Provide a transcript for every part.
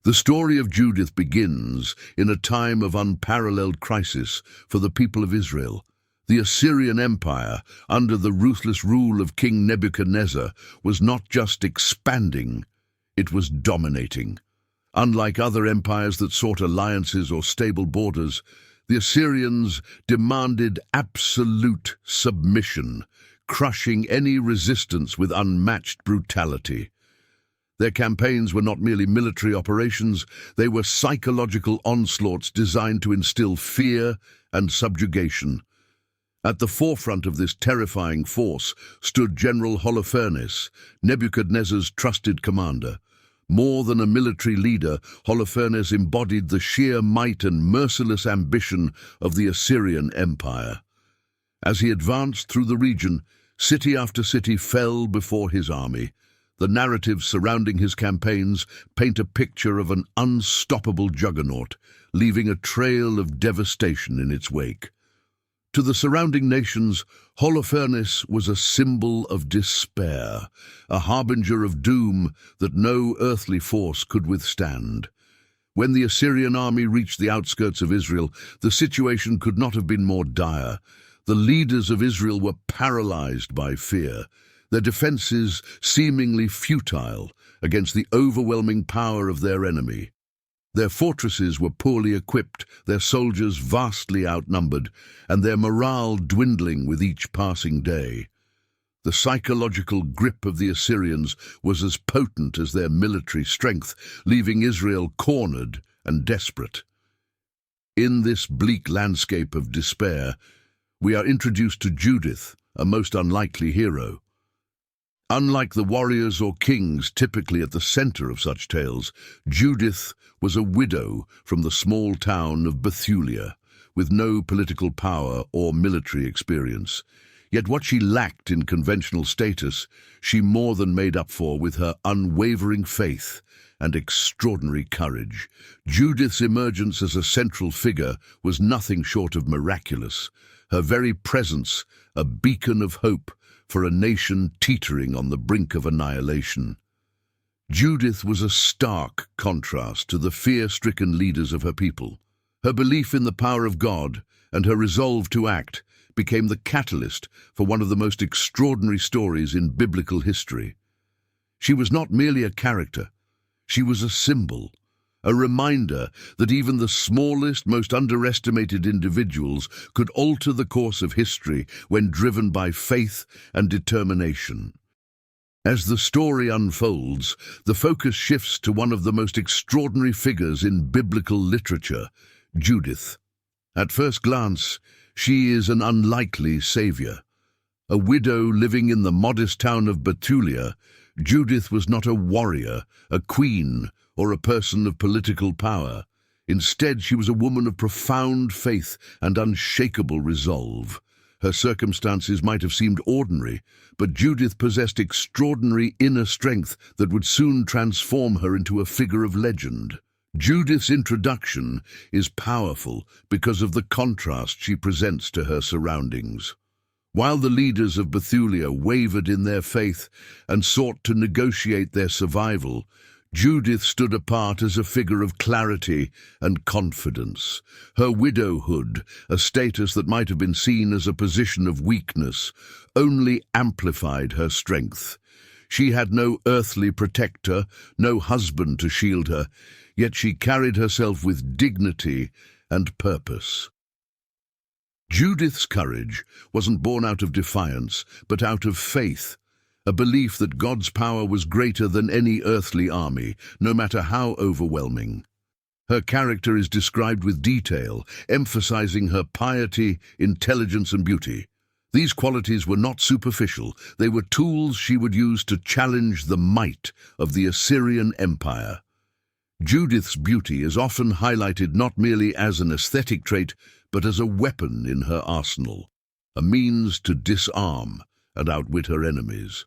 The story of Judith begins in a time of unparalleled crisis for the people of Israel. The Assyrian Empire, under the ruthless rule of King Nebuchadnezzar, was not just expanding, it was dominating. Unlike other empires that sought alliances or stable borders, the Assyrians demanded absolute submission, crushing any resistance with unmatched brutality. Their campaigns were not merely military operations, they were psychological onslaughts designed to instill fear and subjugation. At the forefront of this terrifying force stood General Holofernes, Nebuchadnezzar's trusted commander. More than a military leader, Holofernes embodied the sheer might and merciless ambition of the Assyrian Empire. As he advanced through the region, city after city fell before his army. The narratives surrounding his campaigns paint a picture of an unstoppable juggernaut, leaving a trail of devastation in its wake. To the surrounding nations, Holofernes was a symbol of despair, a harbinger of doom that no earthly force could withstand. When the Assyrian army reached the outskirts of Israel, the situation could not have been more dire. The leaders of Israel were paralyzed by fear, their defenses seemingly futile against the overwhelming power of their enemy. Their fortresses were poorly equipped, their soldiers vastly outnumbered, and their morale dwindling with each passing day. The psychological grip of the Assyrians was as potent as their military strength, leaving Israel cornered and desperate. In this bleak landscape of despair, we are introduced to Judith, a most unlikely hero. Unlike the warriors or kings typically at the center of such tales, Judith was a widow from the small town of Bethulia, with no political power or military experience. Yet what she lacked in conventional status, she more than made up for with her unwavering faith and extraordinary courage. Judith's emergence as a central figure was nothing short of miraculous, her very presence a beacon of hope for a nation teetering on the brink of annihilation. Judith was a stark contrast to the fear-stricken leaders of her people. Her belief in the power of God and her resolve to act became the catalyst for one of the most extraordinary stories in biblical history. She was not merely a character, she was a symbol, a reminder that even the smallest, most underestimated individuals could alter the course of history when driven by faith and determination. As the story unfolds, the focus shifts to one of the most extraordinary figures in biblical literature, Judith. At first glance, she is an unlikely savior. A widow living in the modest town of Bethulia, Judith was not a warrior, a queen, or a person of political power. Instead, she was a woman of profound faith and unshakable resolve. Her circumstances might have seemed ordinary, but Judith possessed extraordinary inner strength that would soon transform her into a figure of legend. Judith's introduction is powerful because of the contrast she presents to her surroundings. While the leaders of Bethulia wavered in their faith and sought to negotiate their survival, Judith stood apart as a figure of clarity and confidence. Her widowhood, a status that might have been seen as a position of weakness, only amplified her strength. She had no earthly protector, no husband to shield her, yet she carried herself with dignity and purpose. Judith's courage wasn't born out of defiance, but out of faith, a belief that God's power was greater than any earthly army, no matter how overwhelming. Her character is described with detail, emphasizing her piety, intelligence, and beauty. These qualities were not superficial, they were tools she would use to challenge the might of the Assyrian Empire. Judith's beauty is often highlighted not merely as an aesthetic trait, but as a weapon in her arsenal, a means to disarm and outwit her enemies.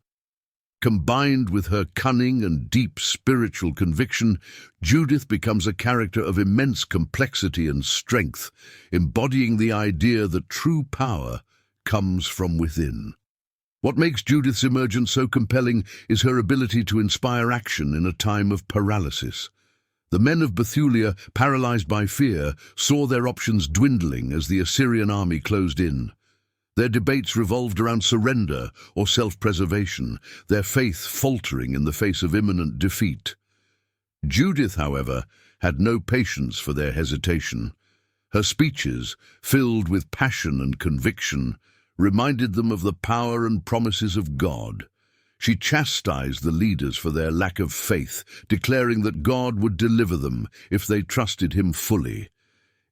Combined with her cunning and deep spiritual conviction, Judith becomes a character of immense complexity and strength, embodying the idea that true power comes from within. What makes Judith's emergence so compelling is her ability to inspire action in a time of paralysis. The men of Bethulia, paralyzed by fear, saw their options dwindling as the Assyrian army closed in. Their debates revolved around surrender or self-preservation, their faith faltering in the face of imminent defeat. Judith, however, had no patience for their hesitation. Her speeches, filled with passion and conviction, reminded them of the power and promises of God. She chastised the leaders for their lack of faith, declaring that God would deliver them if they trusted him fully.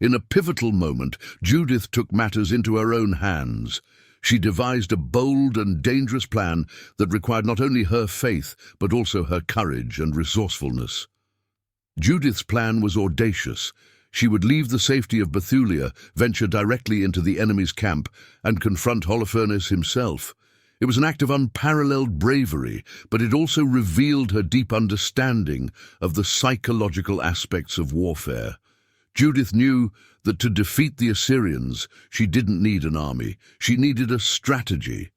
In a pivotal moment, Judith took matters into her own hands. She devised a bold and dangerous plan that required not only her faith, but also her courage and resourcefulness. Judith's plan was audacious. She would leave the safety of Bethulia, venture directly into the enemy's camp, and confront Holofernes himself. It was an act of unparalleled bravery, but it also revealed her deep understanding of the psychological aspects of warfare. Judith knew that to defeat the Assyrians, she didn't need an army. She needed a strategy.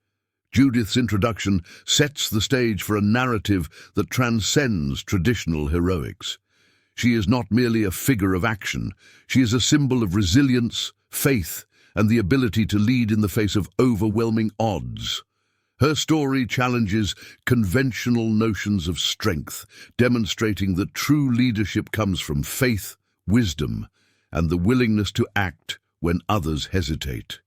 Judith's introduction sets the stage for a narrative that transcends traditional heroics. She is not merely a figure of action. She is a symbol of resilience, faith, and the ability to lead in the face of overwhelming odds. Her story challenges conventional notions of strength, demonstrating that true leadership comes from faith, wisdom, and the willingness to act when others hesitate.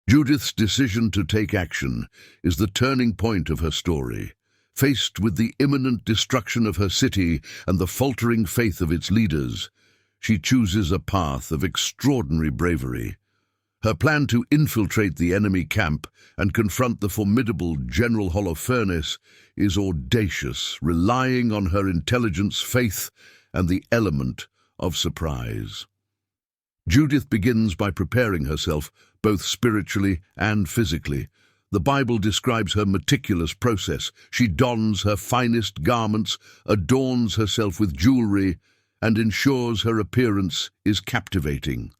Judith's decision to take action is the turning point of her story. Faced with the imminent destruction of her city and the faltering faith of its leaders, she chooses a path of extraordinary bravery. Her plan to infiltrate the enemy camp and confront the formidable General Holofernes is audacious, relying on her intelligence, faith, and the element of surprise. Judith begins by preparing herself, both spiritually and physically. The Bible describes her meticulous process. She dons her finest garments, adorns herself with jewelry, and ensures her appearance is captivating.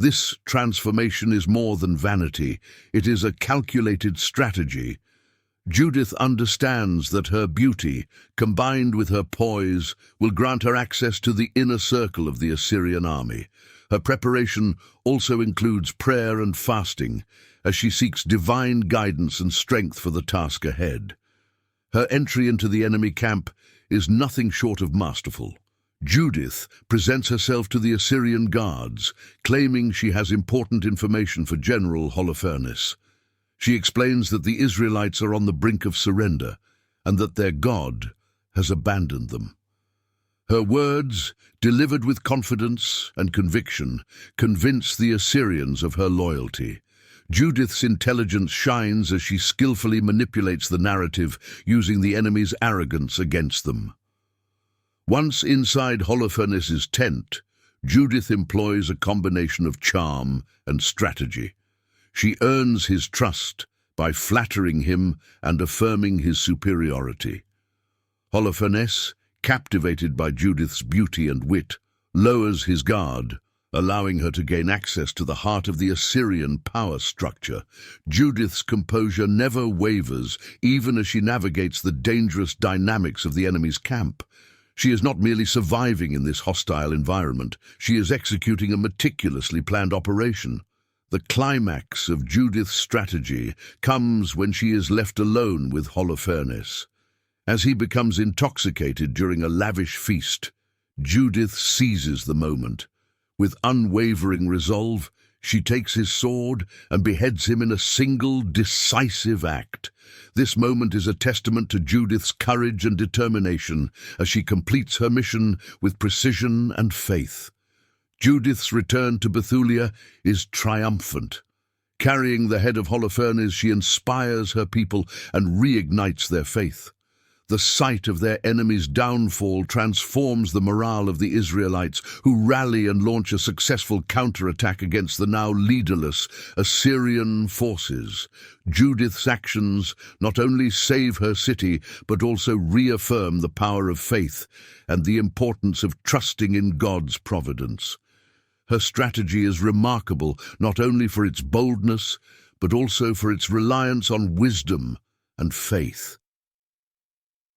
This transformation is more than vanity. It is a calculated strategy. Judith understands that her beauty, combined with her poise, will grant her access to the inner circle of the Assyrian army. Her preparation also includes prayer and fasting, as she seeks divine guidance and strength for the task ahead. Her entry into the enemy camp is nothing short of masterful. Judith presents herself to the Assyrian guards, claiming she has important information for General Holofernes. She explains that the Israelites are on the brink of surrender and that their God has abandoned them. Her words, delivered with confidence and conviction, convince the Assyrians of her loyalty. Judith's intelligence shines as she skillfully manipulates the narrative, using the enemy's arrogance against them. Once inside Holofernes' tent, Judith employs a combination of charm and strategy. She earns his trust by flattering him and affirming his superiority. Holofernes, captivated by Judith's beauty and wit, lowers his guard, allowing her to gain access to the heart of the Assyrian power structure. Judith's composure never wavers, even as she navigates the dangerous dynamics of the enemy's camp. She is not merely surviving in this hostile environment, she is executing a meticulously planned operation. The climax of Judith's strategy comes when she is left alone with Holofernes. As he becomes intoxicated during a lavish feast, Judith seizes the moment. With unwavering resolve, she takes his sword and beheads him in a single, decisive act. This moment is a testament to Judith's courage and determination as she completes her mission with precision and faith. Judith's return to Bethulia is triumphant. Carrying the head of Holofernes, she inspires her people and reignites their faith. The sight of their enemy's downfall transforms the morale of the Israelites, who rally and launch a successful counterattack against the now leaderless Assyrian forces. Judith's actions not only save her city, but also reaffirm the power of faith and the importance of trusting in God's providence. Her strategy is remarkable not only for its boldness, but also for its reliance on wisdom and faith.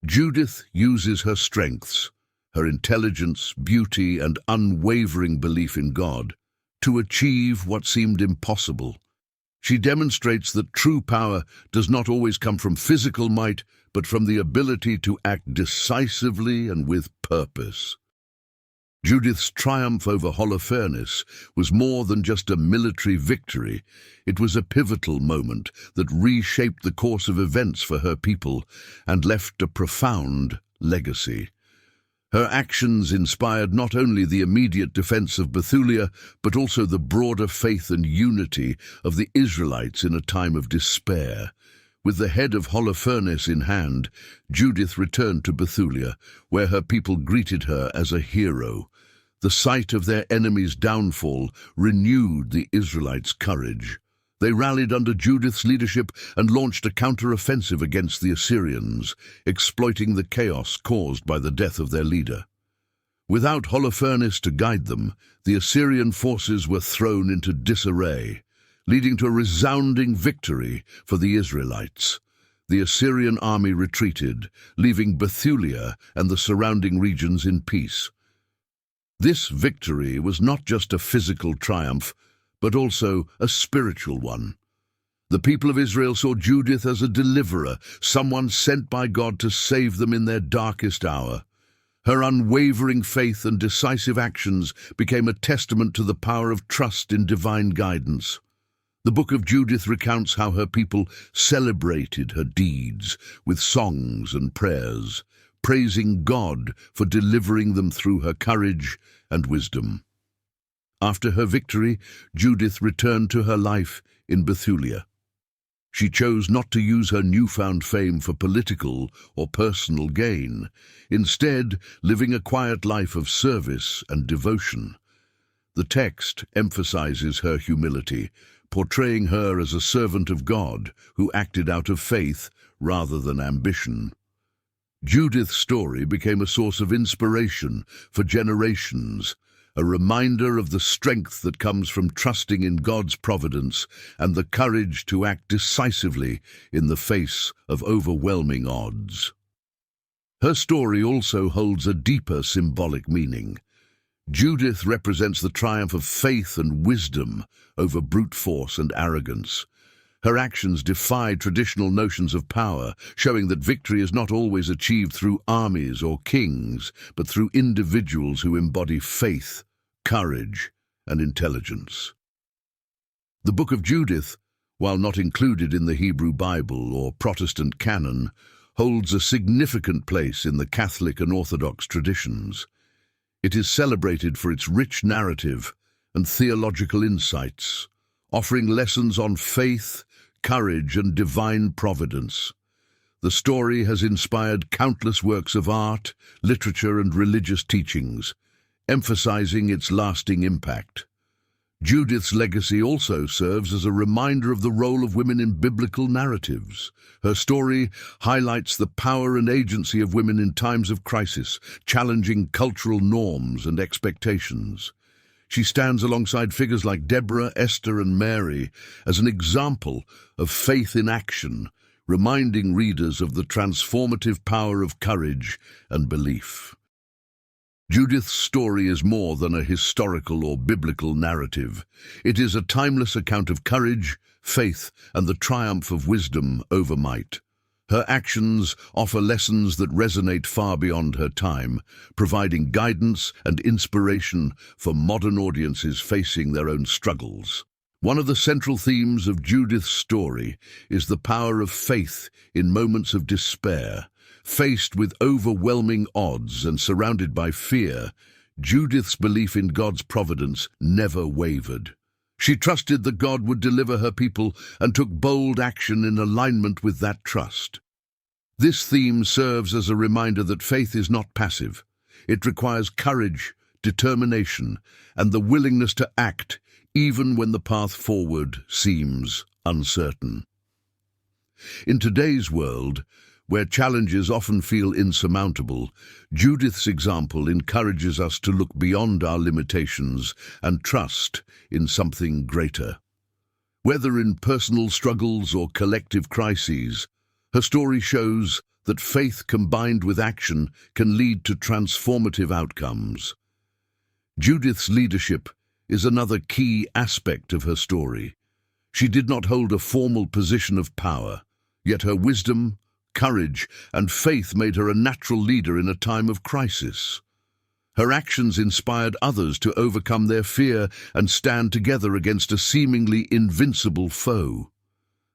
Judith uses her strengths, her intelligence, beauty, and unwavering belief in God, to achieve what seemed impossible. She demonstrates that true power does not always come from physical might, but from the ability to act decisively and with purpose. Judith's triumph over Holofernes was more than just a military victory. It was a pivotal moment that reshaped the course of events for her people and left a profound legacy. Her actions inspired not only the immediate defense of Bethulia, but also the broader faith and unity of the Israelites in a time of despair. With the head of Holofernes in hand, Judith returned to Bethulia, where her people greeted her as a hero. The sight of their enemy's downfall renewed the Israelites' courage. They rallied under Judith's leadership and launched a counter-offensive against the Assyrians, exploiting the chaos caused by the death of their leader. Without Holofernes to guide them, the Assyrian forces were thrown into disarray, leading to a resounding victory for the Israelites. The Assyrian army retreated, leaving Bethulia and the surrounding regions in peace. This victory was not just a physical triumph, but also a spiritual one. The people of Israel saw Judith as a deliverer, someone sent by God to save them in their darkest hour. Her unwavering faith and decisive actions became a testament to the power of trust in divine guidance. The book of Judith recounts how her people celebrated her deeds with songs and prayers, praising God for delivering them through her courage and wisdom. After her victory, Judith returned to her life in Bethulia. She chose not to use her newfound fame for political or personal gain, instead living a quiet life of service and devotion. The text emphasizes her humility, portraying her as a servant of God who acted out of faith rather than ambition. Judith's story became a source of inspiration for generations, a reminder of the strength that comes from trusting in God's providence and the courage to act decisively in the face of overwhelming odds. Her story also holds a deeper symbolic meaning. Judith represents the triumph of faith and wisdom over brute force and arrogance. Her actions defy traditional notions of power, showing that victory is not always achieved through armies or kings, but through individuals who embody faith, courage, and intelligence. The book of Judith, while not included in the Hebrew Bible or Protestant canon, holds a significant place in the Catholic and Orthodox traditions. It is celebrated for its rich narrative and theological insights, offering lessons on faith, courage, and divine providence. The story has inspired countless works of art, literature, and religious teachings, emphasizing its lasting impact. Judith's legacy also serves as a reminder of the role of women in biblical narratives. Her story highlights the power and agency of women in times of crisis, challenging cultural norms and expectations. She stands alongside figures like Deborah, Esther, and Mary as an example of faith in action, reminding readers of the transformative power of courage and belief. Judith's story is more than a historical or biblical narrative. It is a timeless account of courage, faith, and the triumph of wisdom over might. Her actions offer lessons that resonate far beyond her time, providing guidance and inspiration for modern audiences facing their own struggles. One of the central themes of Judith's story is the power of faith in moments of despair. Faced with overwhelming odds and surrounded by fear, Judith's belief in God's providence never wavered. She trusted that God would deliver her people and took bold action in alignment with that trust. This theme serves as a reminder that faith is not passive. It requires courage, determination, and the willingness to act even when the path forward seems uncertain. In today's world, where challenges often feel insurmountable, Judith's example encourages us to look beyond our limitations and trust in something greater. Whether in personal struggles or collective crises, her story shows that faith combined with action can lead to transformative outcomes. Judith's leadership is another key aspect of her story. She did not hold a formal position of power, yet her wisdom, courage, and faith made her a natural leader in a time of crisis. Her actions inspired others to overcome their fear and stand together against a seemingly invincible foe.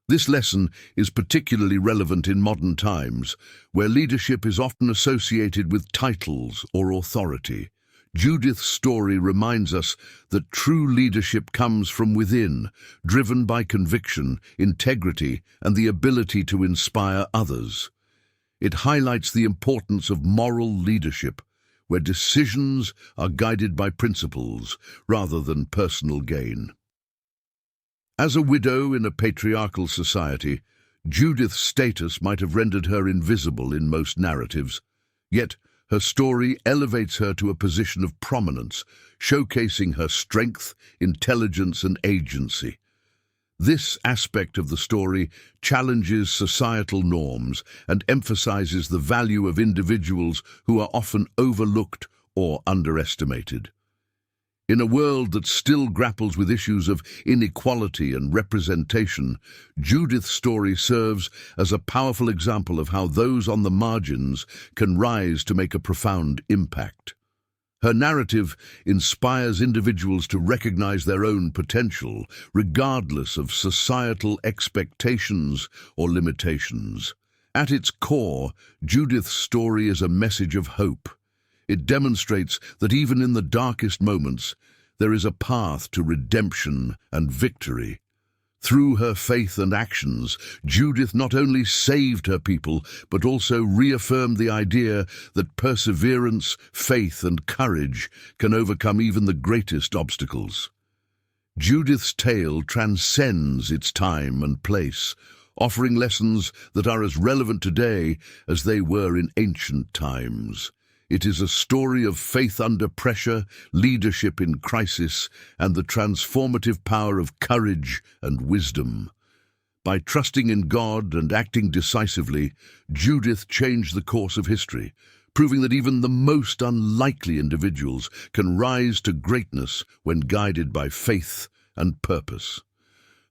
This lesson is particularly relevant in modern times, where leadership is often associated with titles or authority. Judith's story reminds us that true leadership comes from within, driven by conviction, integrity, and the ability to inspire others. It highlights the importance of moral leadership, where decisions are guided by principles rather than personal gain. As a widow in a patriarchal society, Judith's status might have rendered her invisible in most narratives, yet her story elevates her to a position of prominence, showcasing her strength, intelligence, and agency. This aspect of the story challenges societal norms and emphasizes the value of individuals who are often overlooked or underestimated. In a world that still grapples with issues of inequality and representation, Judith's story serves as a powerful example of how those on the margins can rise to make a profound impact. Her narrative inspires individuals to recognize their own potential, regardless of societal expectations or limitations. At its core, Judith's story is a message of hope. It demonstrates that even in the darkest moments, there is a path to redemption and victory. Through her faith and actions, Judith not only saved her people, but also reaffirmed the idea that perseverance, faith, and courage can overcome even the greatest obstacles. Judith's tale transcends its time and place, offering lessons that are as relevant today as they were in ancient times. It is a story of faith under pressure, leadership in crisis, and the transformative power of courage and wisdom. By trusting in God and acting decisively, Judith changed the course of history, proving that even the most unlikely individuals can rise to greatness when guided by faith and purpose.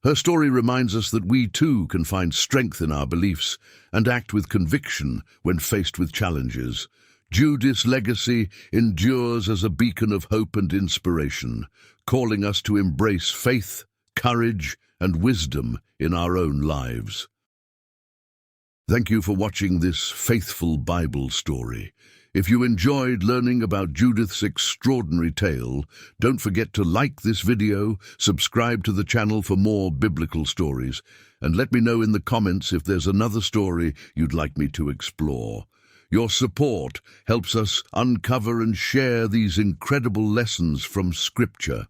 Her story reminds us that we too can find strength in our beliefs and act with conviction when faced with challenges. Judith's legacy endures as a beacon of hope and inspiration, calling us to embrace faith, courage, and wisdom in our own lives. Thank you for watching this faithful Bible story. If you enjoyed learning about Judith's extraordinary tale, don't forget to like this video, subscribe to the channel for more biblical stories, and let me know in the comments if there's another story you'd like me to explore. Your support helps us uncover and share these incredible lessons from Scripture.